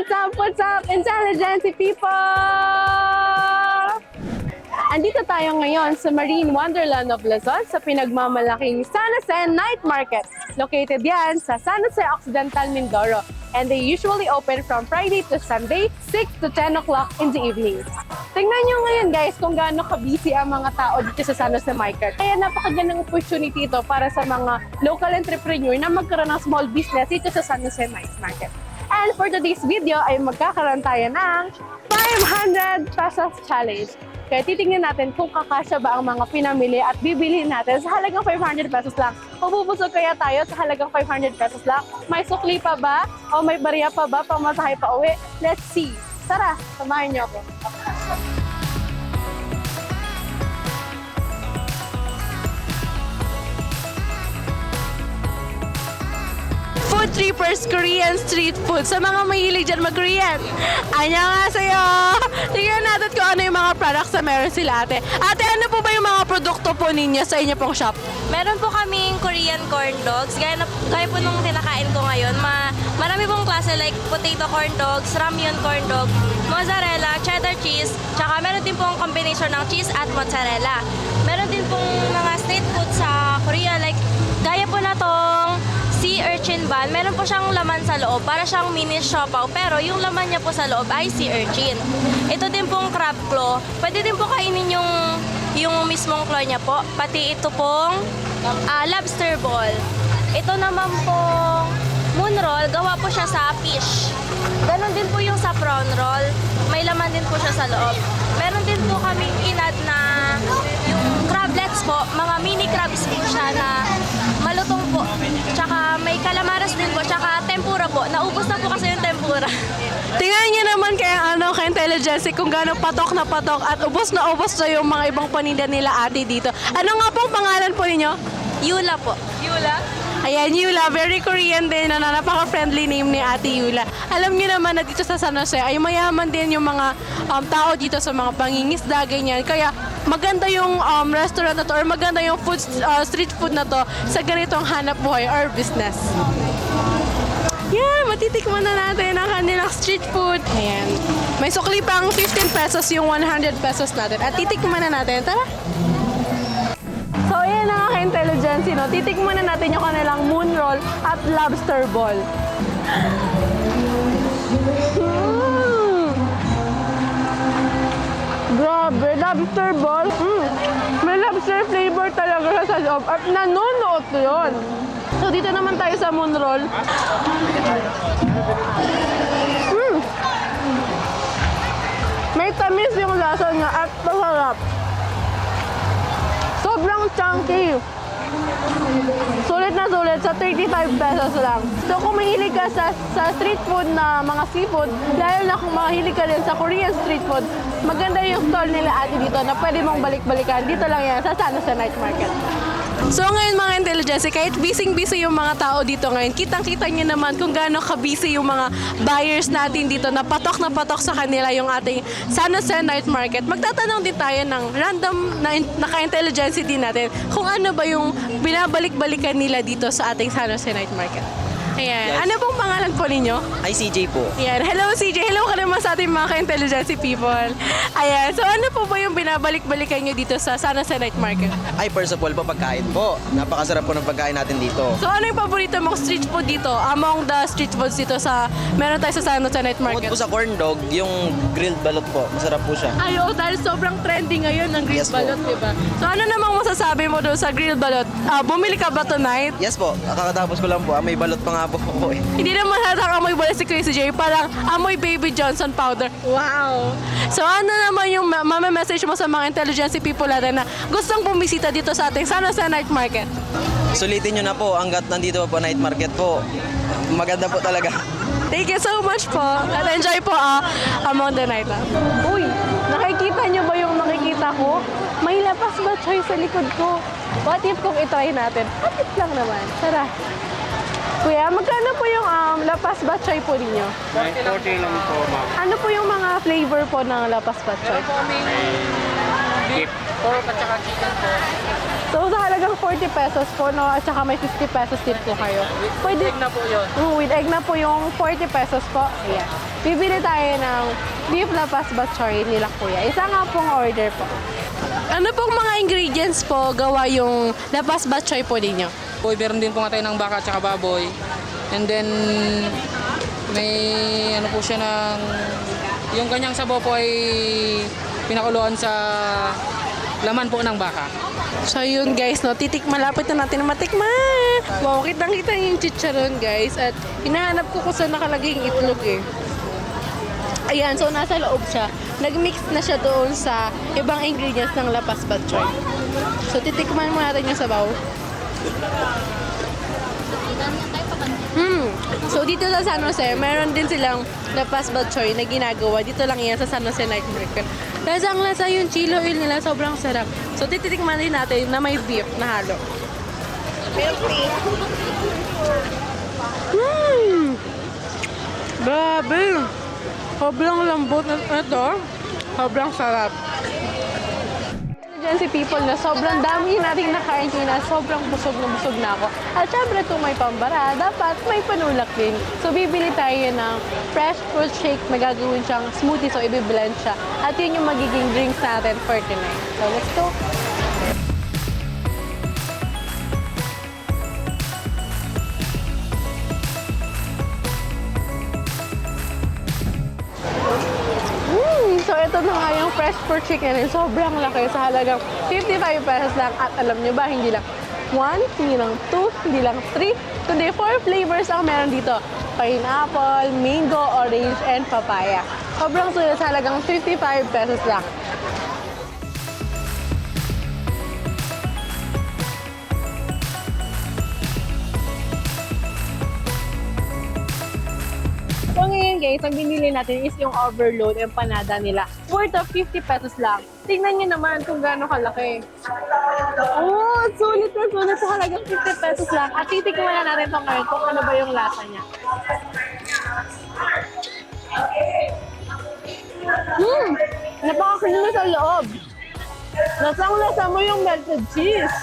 What's up, intelligentsia people! Andito tayo ngayon sa Marine Wonderland of Luzon sa pinagmamalaking San Jose Night Market. Located yan sa San Jose Occidental, Mindoro. And they usually open from Friday to Sunday, 6 to 10 o'clock in the evening. Tingnan nyo ngayon guys kung gaano ka-busy ang mga tao dito sa San Jose Market. Kaya napakagandang opportunity ito para sa mga local entrepreneur na magkaroon ng small business dito sa San Jose Night Market. And for today's video ay magkakaroon tayo ng 500 pesos challenge. Kaya titingnan natin kung kakasya ba ang mga pinamili at bibilihin natin sa halagang 500 pesos lang. Mabubusog kaya tayo sa halagang 500 pesos lang? May sukli pa ba? O may barya pa ba? Pamasahe pa uwi? Let's see! Tara, samahan niyo ako. Food Trippers Korean Street Food. Sa mga mahilig dyan mag-Korean, annyeonghaseyo! Tingnan natin kung ano yung mga products na meron sila ate. Ate, ano po ba yung mga produkto po ninyo sa inyo pong shop? Meron po kaming Korean corn dogs. Gaya po nung tinakain ko ngayon. Marami pong klase like potato corn dogs, ramyun corn dog, mozzarella, cheddar cheese, tsaka meron din pong combination ng cheese at mozzarella. Meron din pong mga street food sa Korea like gaya po na tong sea urchin bun. Meron po siyang laman sa loob. Para siyang mini siopaw. Pero yung laman niya po sa loob ay sea urchin. Ito din pong crab claw. Pwede din po kainin yung mismong claw niya po. Pati ito pong lobster ball. Ito naman pong moon roll. Gawa po siya sa fish. Ganon din po yung sa prawn roll. May laman din po siya sa loob. Meron din po kaming inad na yung crablets po. Mga mini crabs po siya na malutong po. Tsaka may calamares din po. Tsaka tempura po. Naubos na po kasi yung tempura. Tingnan niyo naman kaya ka-intelligentsia kung gaano patok na ubos na yung mga ibang paninda nila ate dito. Ano nga pong pangalan po ninyo? Yula po. Yula? Ayan, Yula. Very Korean din na napaka-friendly name ni Ate Yula. Alam niyo naman na dito sa San Jose ay mayaman din yung mga tao dito sa mga pangingisda, ganyan. Kaya maganda yung restaurant na to or maganda yung street food na to sa ganitong hanap buhay or business. Yeah, matitikman na natin ang kanilang street food. Ayan. May sukli pang 15 pesos yung 100 pesos natin. At titikman na natin. Tara! So, ayan na nga ka-intelligentsia, no? Titikman na natin yung kanilang moon roll at lobster ball. Grabe, lobster ball. May lobster flavor talaga sa loob at nanonood yun. So, dito naman tayo sa moon roll. May tamis yung lasa niya at masarap. Sobrang chunky. Sulit na sulit sa 35 pesos lang. So kung mahilig ka sa street food na mga seafood, lalo na kung mahilig ka rin sa Korean street food, maganda yung stall nila ate dito na pwede mong balik-balikan. Dito lang yan sa San Jose Night Market. So ngayon mga intelligentsia, kahit busy-busy yung mga tao dito ngayon, kitang-kita nyo naman kung gaano ka-busy yung mga buyers natin dito na patok sa kanila yung ating San Jose Night Market. Magtatanong din tayo ng random na naka-intelligentsia din natin kung ano ba yung binabalik-balikan nila dito sa ating San Jose Night Market. Ayan. Yes. Ano pong pangalan po ninyo? Ay, CJ po. Ayan. Hello, CJ. Hello ka naman sa ating mga ka-intelligentsia people. Ayan. So, ano po ba yung binabalik-balikan nyo dito sa San Jose Night Market? Ay, first of all po, pagkain po. Napakasarap po ng pagkain natin dito. So, ano yung paborito mong street food dito? Among the street foods dito meron tayo sa San Jose Night Bukod Market. po sa corn dog, yung grilled balot po. Masarap po siya. Ay, oo, dahil sobrang trending ngayon ng grilled Yes po. balot, diba? So, ano namang masasabi mo doon sa grilled balot? Bumili ka ba tonight? Yes po, kakatapos ko lang po. May balot pa nga po po eh. Hindi naman halatang amoy balot si Crazy J, parang amoy Baby Johnson powder. Wow! So, ano naman yung message mo sa mga intelligentsia people natin na gustong bumisita dito sa ating San Jose Night Market? Sulitin nyo na po, hanggat nandito po night market po. Maganda po talaga. Thank you so much po. At enjoy po among the night. Uy, nakikita nyo ba yung nakikita ko? May lapas ba choy sa likod ko? What if kung itry natin? What if lang naman? Tara. Kuya, magkano po yung lapas batchoy po ninyo? 40 lang po, ma'am. Ano po yung mga flavor po ng lapas batchoy? Beef. Pork at saka chicken po. So sa halagang 40 pesos po, no, at saka may 50 pesos tip po kayo. Pwede, Egg na po yun. with egg na po yung 40 pesos po. Ayan. Bibili tayo ng beef lapas batchoy nila kuya. Isa nga pong order po. Ano pong mga ingredients po gawa yung lapas batchoy po ninyo? Boy, meron din po nga tayo ng baka at saka baboy. And then, may ano po siya ng... Yung kanyang sabaw po ay pinakuluan sa laman po ng baka. So yun guys, no, malapit na natin na matikman. Wow, kitang-kita yung chicharon guys. At hinahanap ko kung saan nakalagay yung itlog eh. Ayan, so nasa loob siya. Nag-mix na siya doon sa ibang ingredients ng lapas batchoy. So titikman mo natin yung sabaw. So dito sa San Jose, meron din silang lapas batchoy na ginagawa. Dito lang yan sa San Jose Night Market. Lasang lasa yung chili oil nila, sobrang sarap. So titikman din natin na may beef na halo. Grabe! Sobrang lambot na ito. Sobrang sarap. Dyan si people na sobrang dami nating nakain na sobrang busog na ako. At syempre kung may pambara, dapat may panulak din. So bibili tayo ng fresh fruit shake na gagawin siyang smoothie, so i-blend siya. At yun yung magiging drinks natin for tonight. So let's go! So ito na nga yung fresh fruit chicken. Sobrang laki sa halagang 55 pesos lang. At alam nyo ba, hindi lang 1, hindi lang 2, hindi lang 3, kundi 4 flavors ang meron dito. Pineapple, mango, orange, and papaya. Sobrang sulit sa halagang 55 pesos lang. So ngayon guys, ang binili natin is yung overload empanada nila. Worth of 50 pesos lang. Tingnan nyo naman kung gaano kalaki. Oh, sulit na sulit sa halagang 50 pesos lang. At titikman na natin ito ngayon kung ano ba yung lasa niya. Napakakrimi sa loob. Lasang-lasa mo yung melted cheese.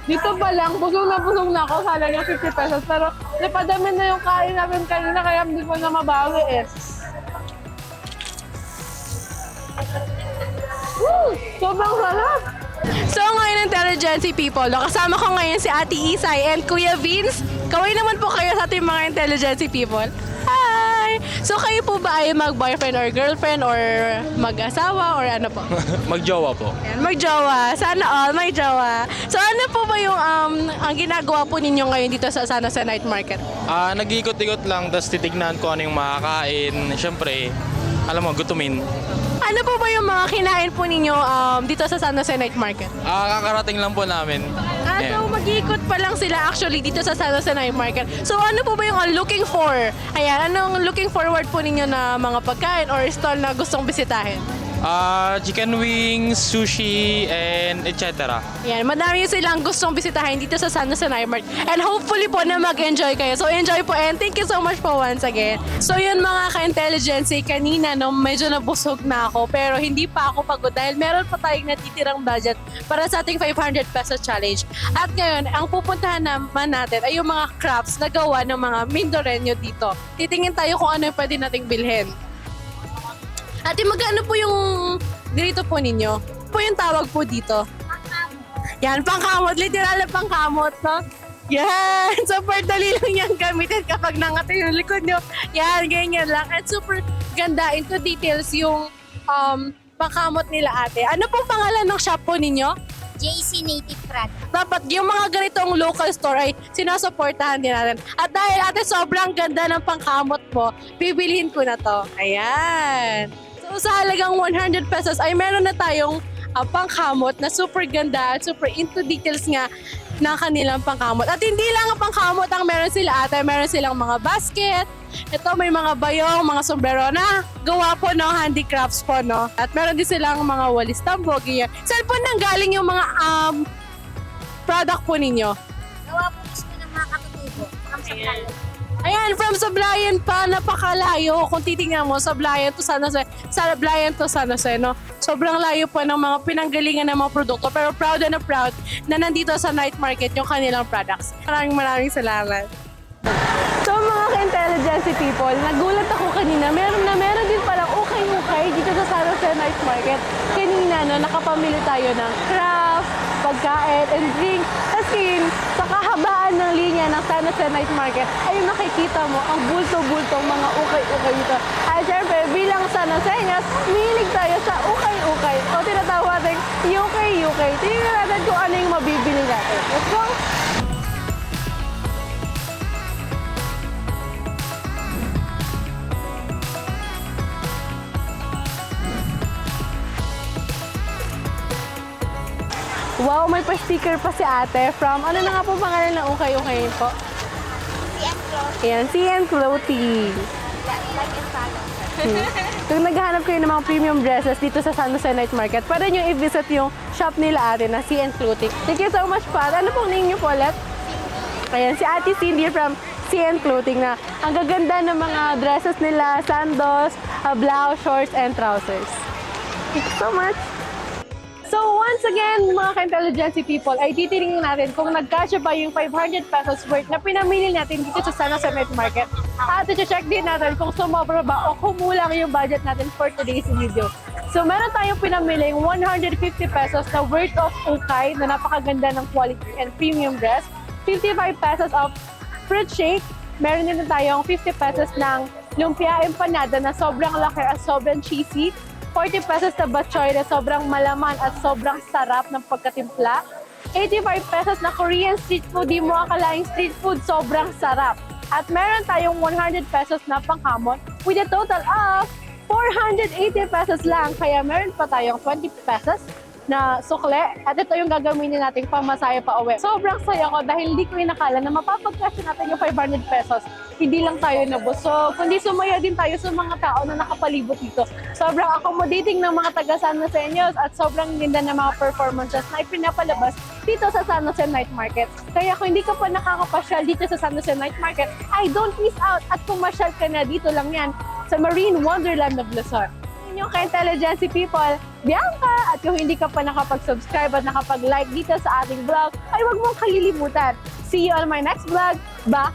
Dito pa lang, busog na ako sa halagang 50 pesos. Pero napadami na yung kain namin kanina kaya hindi ko na mabawi eh. Sobrang sarap! So ngayon, Intelligency people, kasama ko ngayon si Ate Isay and Kuya Vince. Kaway naman po kayo sa ating mga Intelligency people. Hi! So kayo po ba ay mag-boyfriend or girlfriend or mag-asawa or ano po? Magjowa po. Ayan, mag-jowa. Sana all may jowa. So ano po ba yung ang ginagawa po ninyo ngayon dito sa San Jose Night Market? Nag-iikot-ikot lang, tapos titignan ko ano yung makakain. Siyempre, alam mo, gutumin. Ano po ba yung mga kinain po ninyo dito sa San Jose Night Market? Kakarating lang po namin. So mag-iikot pa lang sila actually dito sa San Jose Night Market. So ano po ba yung looking for? Ayan, anong looking forward po ninyo na mga pagkain or stall na gustong bisitahin? Chicken wings, sushi, and etc. Yan, madami silang gustong bisitahin dito sa San Jose Night Market. And hopefully po na mag-enjoy kayo. So enjoy po and thank you so much po once again. So yun mga ka-intelligency, kanina no, medyo nabusog na ako pero hindi pa ako pagod dahil meron pa tayong natitirang budget para sa ating 500 peso challenge. At ngayon, ang pupuntahan naman natin ay yung mga crafts na gawa ng mga Mindoreño dito. Titingin tayo kung ano yung pwede nating bilhin. Ate, magkano po yung ganito po ninyo? Po yung tawag po dito? Yan, pangkamot. Literal na pangkamot, no? Yan! Super dali lang yan gamitin kapag nangati yung likod nyo. Yan, ganyan lang. At super ganda into details yung pangkamot nila ate. Ano pong pangalan ng shop po ninyo? JC Native Craft. Dapat yung mga ganitong local store ay sinusuportahan din natin. At dahil ate sobrang ganda ng pangkamot mo, bibilihin ko na to. Ayan! So sa halagang 100 pesos ay meron na tayong pangkamot na super ganda at super into details nga ng kanilang pangkamot. At hindi lang ang pangkamot ang meron sila ate, meron silang mga basket. Ito may mga bayong, mga sombrero na gawa po ng handicrafts po, no? At meron din silang mga walis tambog, ganyan. Saan po nanggaling yung mga product po ninyo? Gawa po mismo ng mga katutubo. Ang sakal. Ayan, from Sablayan pa, napakalayo. Kung titingnan mo, Sablayan to San Jose, no? Sobrang layo po ng mga pinanggalingan ng mga produkto. Pero proud na nandito sa night market yung kanilang products. Maraming salamat. So mga ka-intelligence people, nagulat ako kanina. Meron din palang ukay-ukay dito sa San Jose Night Market. Kanina, no, nakapamili tayo ng craft, pagkain, and drink. As in, sa kahabaan ng linya ng San Jose Night Market, ay nakikita mo ang bulto-bultong mga ukay-ukay dito. At syempre, bilang San Joseñas, mihilig tayo sa ukay-ukay. O tinatawag natin ukay-ukay. Tingnan natin kung ano yung mabibili natin. Let's go! Wow, may pa-sticker pa si ate from, ano na nga po pangalan ng ukay-ukay po? Ayan, CN Clothing. Kung naghahanap kayo ng mga premium dresses dito sa San Jose Night Market, pwede nyo i-visit yung shop nila ate na CN Clothing. Thank you so much pa. Ano pong name nyo po ulit? Ayan, si Ate Cindy from CN Clothing na ang gaganda ng mga dresses nila, sandos, blouse, shorts, and trousers. Thank you so much. So once again, mga ka-intelligence people, ay titingnan natin kung nagkasya ba yung 500 pesos worth na pinamili natin dito sa San Jose Night Market. At i-check din natin kung sumobra ba o kumulang yung budget natin for today's video. So meron tayong pinamili yung 150 pesos na worth of ukay na napakaganda ng quality and premium dress. 55 pesos of fruit shake. Meron din tayong 50 pesos ng lumpia empanada na sobrang laki at sobrang cheesy. 40 pesos na batchoy na sobrang malaman at sobrang sarap ng pagkatimpla. 85 pesos na Korean street food, di mo akalaing street food, sobrang sarap. At meron tayong 100 pesos na panghamon with a total of 480 pesos lang. Kaya meron pa tayong 20 pesos na sukle. At ito yung gagamitin nating pamasahe pa uwi. Sobrang saya ko dahil hindi ko inakala na mapapagkasya natin yung 500 pesos. Hindi lang tayo nabusog, kundi sumaya din tayo sa mga tao na nakapalibot dito. Sobrang accommodating ng mga taga San Joseños at sobrang ganda ng mga performances na ipinapalabas dito sa San Jose Night Market. Kaya kung hindi ka pa nakakapasyal dito sa San Jose Night Market, ay don't miss out at pumasyal ka na dito lang yan sa Marine Wonderland of Luzon. Inyong ka-intelligence people, Bianca! At kung hindi ka pa nakapag-subscribe at nakapag-like dito sa ating vlog, ay huwag mong kalilimutan. See you on my next vlog. Bye!